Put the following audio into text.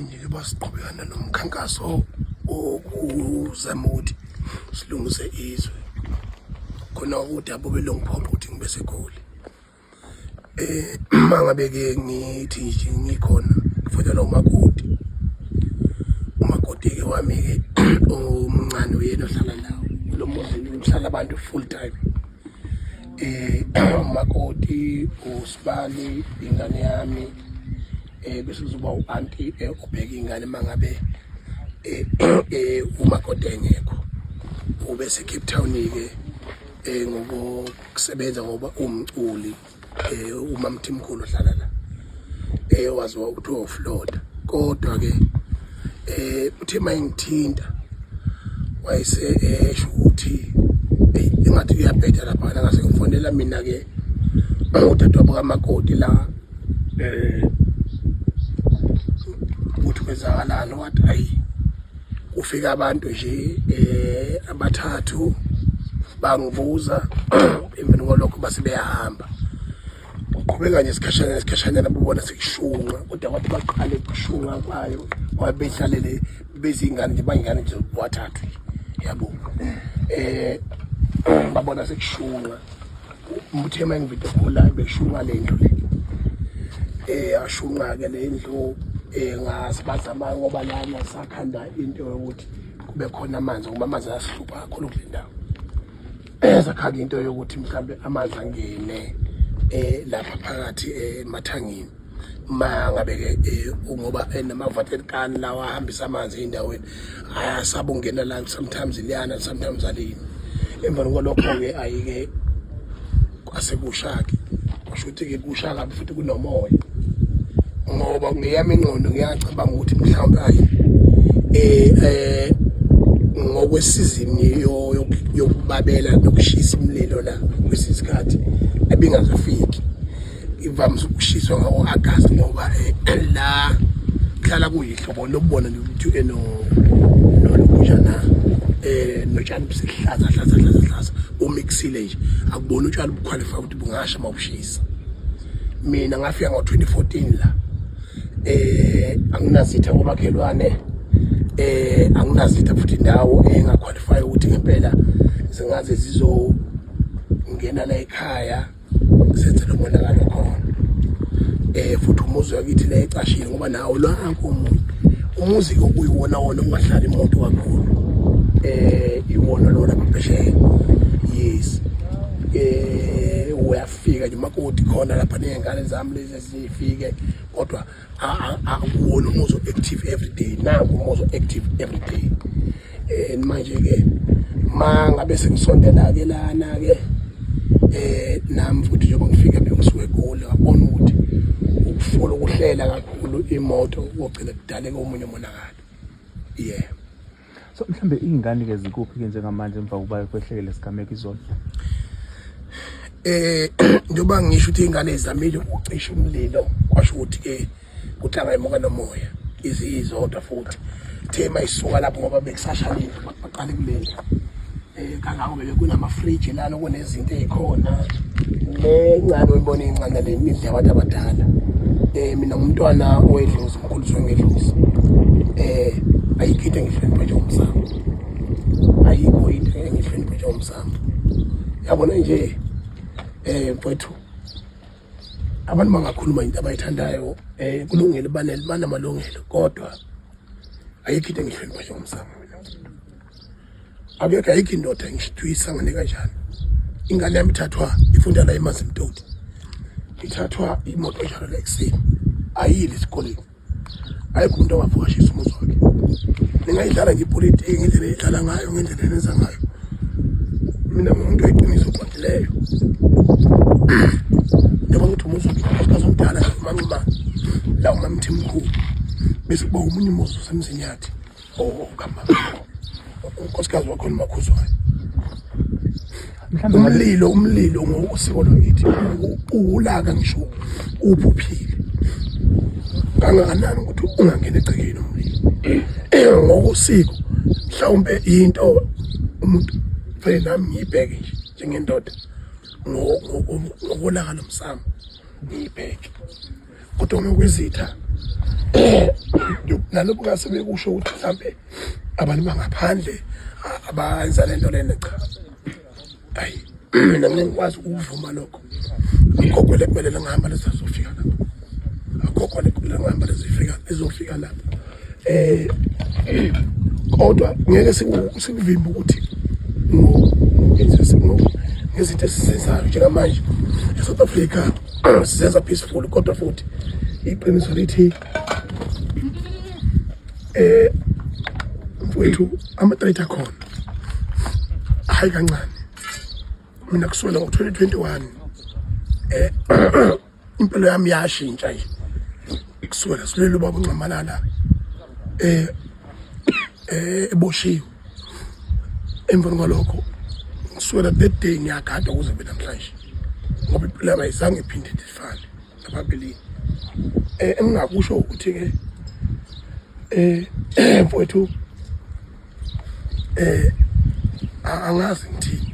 nje basiqhubekana nomkhankaso okuzama ukuthi silungise izwe khona ukuthi abo belongiphompa ukuthi ngibe seGoli. Mangabe ke ngithi nje ngikhona ngifundela umakoti ke wami ke omncane uyena ohlala nawo lo muzi uhlala abantu full time. Umakoti uSibali ingane yami bese kuzoba u-anti ubheka ingane mangabe umakoti engekho ube se-Cape Town ke ngokusebenza ngoba umculi uMamthimkhulu ohlala la waziwa ukuthi uFloda. Kodwa ke uthe mayengithinta wayese esho ukuthi engathi uyabheda lapha ngase ngifonela mina ke udadewabo kamakoti la uthi kwenzakalani wathi ayi ufika abantu nje abathathu bangibuza emveni kwalokho base beyahamba uqhubeka nje isikhashana babona sekishunqa kodwa kwathi baqale ukushunqa kwayo wabehlalele bezingane nje bayingane nje wathathu yabo babona sekishunqa umthema engivide khona beshunqa lendlu le ashunqa ke lendlu ngasibazama ngoba lana sakhanda into yokuthi kube khona amanzi ngoba amanzi asihlupha kakhulu kule ndawo. Sakhanda into yokuthi mhlambe amanzi angene lapha phakathi emathangini mangabe ke ngoba namavatelikani lawa ahambisa amanzi endaweni ayasaba ungena la sometimes iliyana sometimes alini. Emveni kwalokho ke ayike kwasekushaka kusho ukuthi ke kushaka futhi kunomoya ngoba ngiyami ingqondo ngiyacabanga ukuthi mhlawumbe ngokwesizini yokubabela nokushisa imililo la kwesikhathi ebingazafiki ivamise ukushiswa ngo-August ngoba la kuhlala kuyihlobo lokubona ukuthi nolukujana notshani busehlaza umixile nje akubona utshani buqualify ukuthi bungasha mawushisa. Mina ngafika ngo-2014 la anginazitha ngomakhelwane anginazitha futhi indawo engaqualify ukuthi ngempela zingaze zizongena la ekhaya senze lo monakalo khona. Futhi umuzi wakithi la ecashile ngoba nawo lonke umuzi okuyiwona wona ungahlali imoto kakhulu iwona lona baphesheya. Yes uyafika nje makoti khona lapha nezingane zami lezi zifike kodwa akuwona umuzi active every day nangu umuzi active every day. Manje ke mangabe sengisondela ke lana ke nami futhi njengoba ngifika bekusuke eGoli wabona ukuthi ukufuna ukuhlela kakhulu imoto ogcina kudaleka omunye umonakalo. So mhlambe ingane ke zikuphi ke njengamanje emva kuba kwehlekele sigameka izona? Njoba ngisho ukuthi ingane ezamile ukucisha umlilo kwasho ukuthi ke kuhlanga emoka nomoya izizodwa futhi thema isuka lapho ngoba bekusashalile baqale kuleli kangako bebe kunama fridge lana kunezinto ezikhona lencane uyibona incane le midla abantu abadala. Mina umntwana owedlozi umkhulu ngedlozi ayikhithe ngihlonipha nje umsamo ayikho into engihlonipha nje umsamo yabona nje mfowethu abantu bangakhuluma into abayithandayo kulungile banamalungelo kodwa ayikho into engihlonipha nje umsamo. Akekho ayikho indoda ngishithuyisangane kanjani. Ingane yami ithathwa ifunda la eMazimtoti ithathwa imoto njalo la ekuseni ayile esikoleni ayikho umuntu owavukashisa umuzi wakhe. Ningayidlala nje ipolitiki ngendlela edlala ngayo ngendlela enenza ngayo. Mina ngumuntu oyiqiniso oqondileyo njengoba ngithi umuzi wakhe omdala manquma la uMamthimkhulu bese kuba umunye umuzi usemzini yathi ogama unkosikazi wakhona uMakhuzwayo. Umlilo ngosiko lwakithi ulaka ngisho uphuphile kangakanani ukuthi ungangena egcekeni umlilo ngokosiko mhlawumbe into umuntu fanele nami ngiyibheke nje njengendoda ngokulaka lomsamo ngiyibheke kodwa ngokwezitha nalokho ngase bekusho ukuthi mhlambe abantu bangaphandle abayenza lento lena cha hayi mina ngikwazi ukuvuma lokho akukho lekumele ngihamba lesizofika lapho akukho lekumele ngihamba lezofika lapho kodwa ngeke sikuvimba ukuthi ngezinto esizenzayo njengamanje eSouth Africa sizenza peaceful kodwa futhi iqiniso lithi mfowethu ama-threat akhona hayi kancane mina kusukela ngo-2021 impilo yami yashintsha nje kusukela silele ubaba uNcamalala eboshiwe emva kwalokho kusukela that day ngiyagada ukuze kube namhlanje ngoba impilo yami ayizange iphinde ifane ngaphambilini engingakusho ukuthi ke mfowethu angazi ngithini